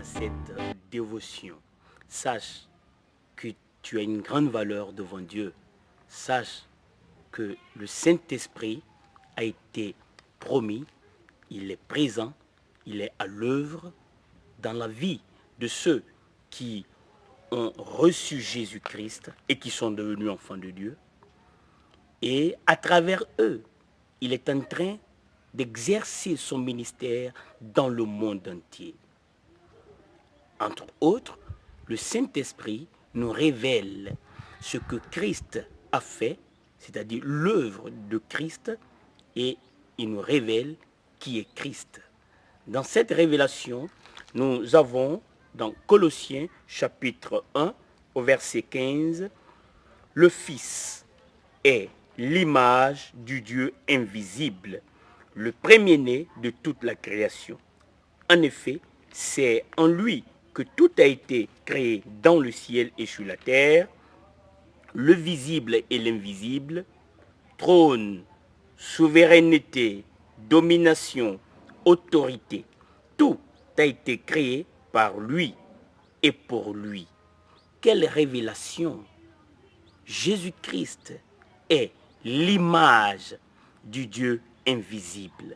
à cette dévotion. Sache que tu as une grande valeur devant Dieu. Sache que le Saint-Esprit a été promis, il est présent, il est à l'œuvre dans la vie de ceux qui ont reçu Jésus-Christ et qui sont devenus enfants de Dieu. Et à travers eux, il est en train d'exercer son ministère dans le monde entier. Entre autres, le Saint-Esprit nous révèle ce que Christ a fait, c'est-à-dire l'œuvre de Christ, et il nous révèle qui est Christ. Dans cette révélation, nous avons dans Colossiens chapitre 1 au verset 15, le Fils est l'image du Dieu invisible, le premier-né de toute la création. En effet, c'est en lui que tout a été créé dans le ciel et sur la terre, le visible et l'invisible, trône, souveraineté, domination, autorité. Tout a été créé par lui et pour lui. Quelle révélation! Jésus-Christ est l'image du Dieu invisible.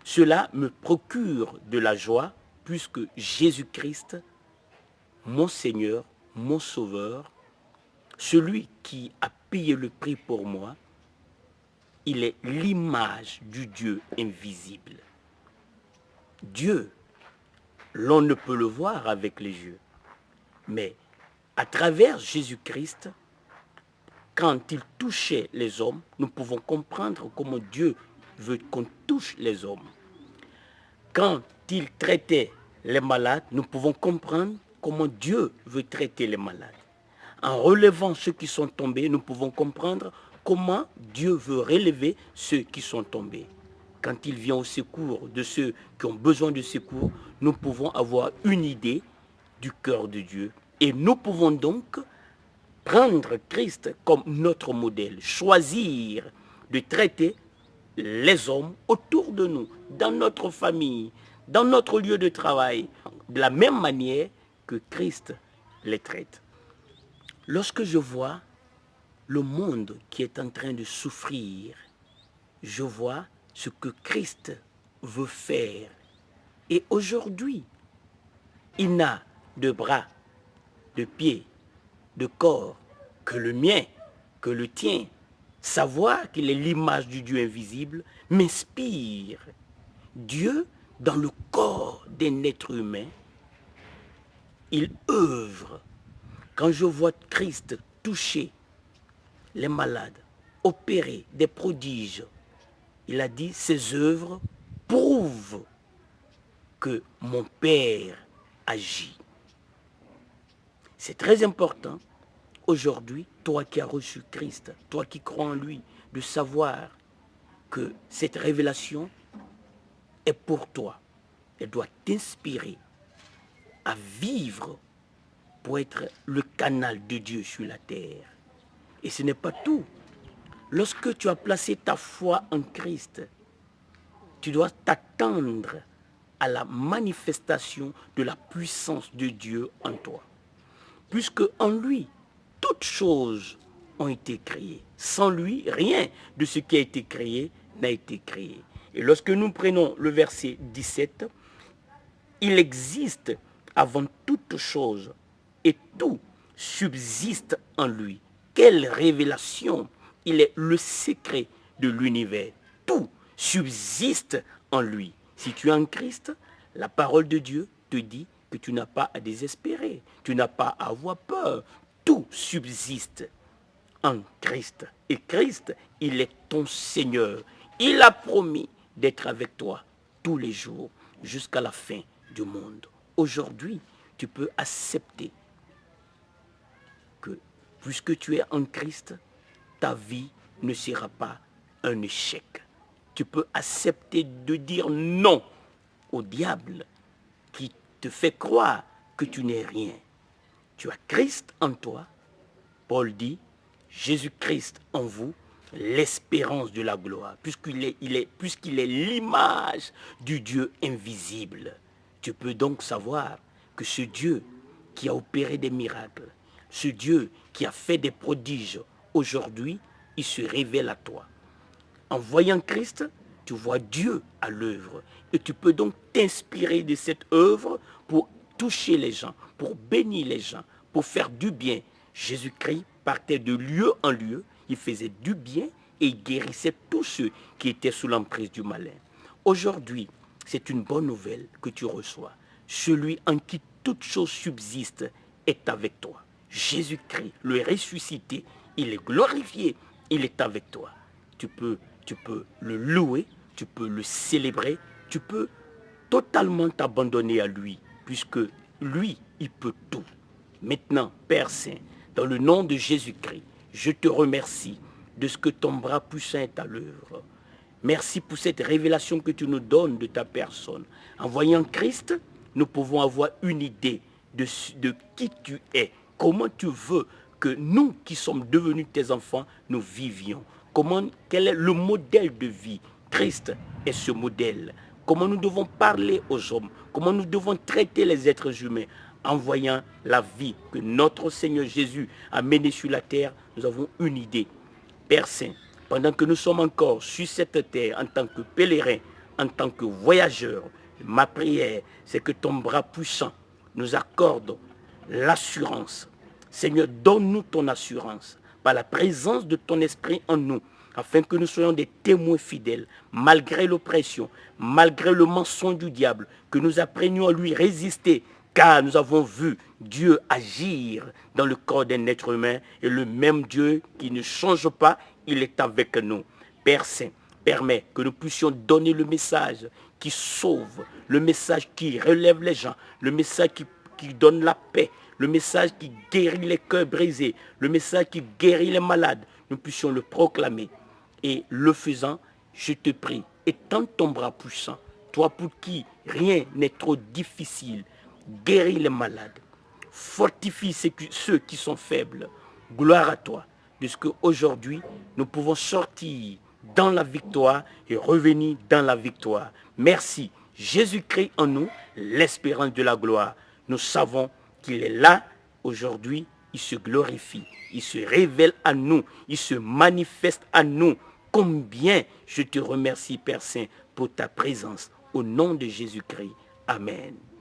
Cela me procure de la joie puisque Jésus-Christ, mon Seigneur, mon Sauveur, celui qui a payé le prix pour moi, il est l'image du Dieu invisible. Dieu, l'on ne peut le voir avec les yeux, mais à travers Jésus-Christ, quand il touchait les hommes, nous pouvons comprendre comment Dieu veut qu'on touche les hommes. Quand il traitait les malades, nous pouvons comprendre comment Dieu veut traiter les malades. En relevant ceux qui sont tombés, nous pouvons comprendre comment Dieu veut relever ceux qui sont tombés. Quand il vient au secours de ceux qui ont besoin de secours, nous pouvons avoir une idée du cœur de Dieu. Et nous pouvons donc prendre Christ comme notre modèle, choisir de traiter les hommes autour de nous, dans notre famille, dans notre lieu de travail, de la même manière que Christ les traite. Lorsque je vois le monde qui est en train de souffrir, je vois ce que Christ veut faire. Et aujourd'hui, il n'a de bras, de pieds, de corps que le mien, que le tien. Savoir qu'il est l'image du Dieu invisible m'inspire. Dieu, dans le corps d'un être humain, il œuvre. Quand je vois Christ toucher les malades, opérer des prodiges, il a dit, ces œuvres prouvent que mon Père agit. C'est très important aujourd'hui, toi qui as reçu Christ, toi qui crois en lui, de savoir que cette révélation est pour toi. Elle doit t'inspirer à vivre pour être le canal de Dieu sur la terre. Et ce n'est pas tout. Lorsque tu as placé ta foi en Christ, tu dois t'attendre à la manifestation de la puissance de Dieu en toi. Puisque en lui, toutes choses ont été créées. Sans lui, rien de ce qui a été créé n'a été créé. Et lorsque nous prenons le verset 17, il existe avant toute chose et tout subsiste en lui. Quelle révélation! Il est le secret de l'univers. Tout subsiste en lui. Si tu es en Christ, la parole de Dieu te dit que tu n'as pas à désespérer, tu n'as pas à avoir peur. Tout subsiste en Christ. Et Christ, il est ton Seigneur. Il a promis d'être avec toi tous les jours jusqu'à la fin du monde. Aujourd'hui, tu peux accepter que puisque tu es en Christ, ta vie ne sera pas un échec. Tu peux accepter de dire non au diable qui te fait croire que tu n'es rien. Tu as Christ en toi. Paul dit, Jésus-Christ en vous, l'espérance de la gloire, puisqu'il est l'image du Dieu invisible. Tu peux donc savoir que ce Dieu qui a opéré des miracles, ce Dieu qui a fait des prodiges, aujourd'hui, il se révèle à toi. En voyant Christ, tu vois Dieu à l'œuvre. Et tu peux donc t'inspirer de cette œuvre pour toucher les gens, pour bénir les gens, pour faire du bien. Jésus-Christ partait de lieu en lieu, il faisait du bien et il guérissait tous ceux qui étaient sous l'emprise du malin. Aujourd'hui, c'est une bonne nouvelle que tu reçois. Celui en qui toute chose subsiste est avec toi. Jésus-Christ, le ressuscité, il est glorifié, il est avec toi. Tu peux le louer, tu peux le célébrer, tu peux totalement t'abandonner à lui, puisque lui, il peut tout. Maintenant, Père Saint, dans le nom de Jésus-Christ, je te remercie de ce que ton bras puissant est à l'œuvre. Merci pour cette révélation que tu nous donnes de ta personne. En voyant Christ, nous pouvons avoir une idée de qui tu es, comment tu veux que nous qui sommes devenus tes enfants, nous vivions. Quel est le modèle de vie? Christ est ce modèle. Comment nous devons parler aux hommes, comment nous devons traiter les êtres humains. En voyant la vie que notre Seigneur Jésus a menée sur la terre, nous avons une idée. Père Saint, pendant que nous sommes encore sur cette terre en tant que pèlerins, en tant que voyageurs, ma prière, c'est que ton bras puissant nous accorde l'assurance. Seigneur, donne-nous ton assurance par la présence de ton esprit en nous, afin que nous soyons des témoins fidèles, malgré l'oppression, malgré le mensonge du diable, que nous apprenions à lui résister, car nous avons vu Dieu agir dans le corps d'un être humain, et le même Dieu qui ne change pas, il est avec nous. Père Saint, permets que nous puissions donner le message qui sauve, le message qui relève les gens, le message qui donne la paix, le message qui guérit les cœurs brisés, le message qui guérit les malades. Nous puissions le proclamer. Et le faisant, je te prie, étends ton bras puissant, toi pour qui rien n'est trop difficile, guéris les malades, fortifie ceux qui sont faibles. Gloire à toi, de ce qu'aujourd'hui, nous pouvons sortir dans la victoire et revenir dans la victoire. Merci, Jésus-Christ en nous, l'espérance de la gloire. Nous savons qu'il est là aujourd'hui, il se glorifie, il se révèle à nous, il se manifeste à nous. Combien je te remercie, Père Saint, pour ta présence. Au nom de Jésus-Christ. Amen.